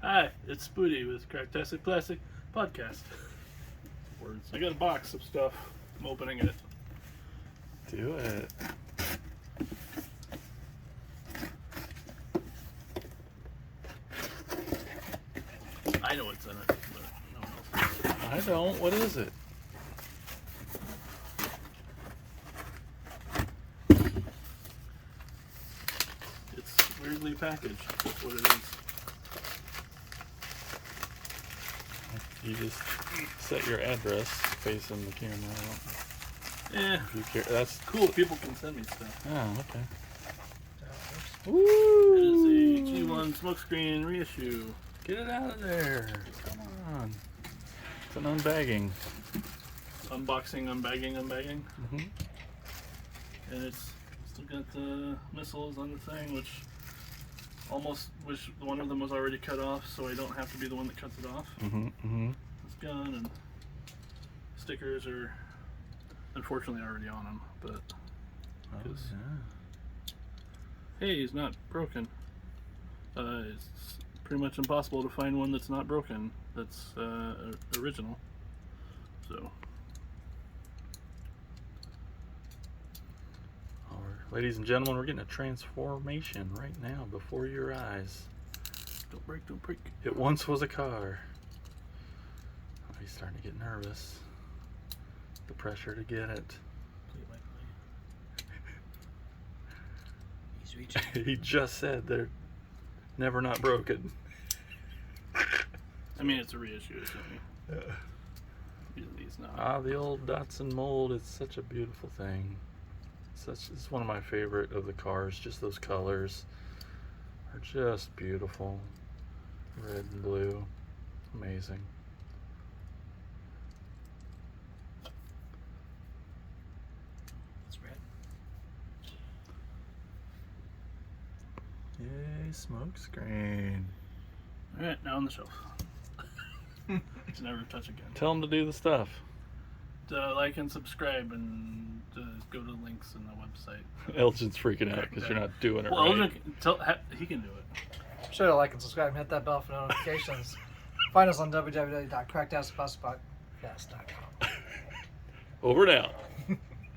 Hi, it's Spooty with Cracktastic Plastic Podcast. Words. I got a box of stuff. I'm opening it. Do it. I know what's in it, but no one else does. I don't. What is it? It's weirdly packaged. That's what it is. You just set your address facing the camera. Yeah, If you care. That's cool. People can send me stuff. oh, okay. It Woo! is a G1 smokescreen reissue. Get it out of there. Come on. It's an unbagging. Unboxing, unbagging. Mm-hmm. And it's still got the missiles on the thing, which wish one of them was already cut off, so I don't have to be the one that cuts it off. Mm-hmm. Mm-hmm. This gun and stickers are unfortunately already on them, but Oh, yeah. hey, he's not broken. It's pretty much impossible to find one that's not broken, that's original. So, Ladies and gentlemen, we're getting a transformation right now before your eyes. don't break. It once was a car. Oh, he's starting to get nervous. The pressure to get it. He's reaching. He just said they're never not broken. I mean, it's a reissue, so usually it's not. Ah, the old Datsun mold. It's such a beautiful thing. It's one of my favorite of the cars. Just those colors are just beautiful. Red and blue. Amazing. It's red. Yay, smoke screen. All right, now on the shelf. To never touch again. Tell them to do the stuff. Like and subscribe and go to links in the website. Elgin's freaking out because you're not doing it Well, right. Elgin, he can do it. Be sure to like and subscribe and hit that bell for notifications. Find us on www.cracktasticplasticpodcast.com. Over and out.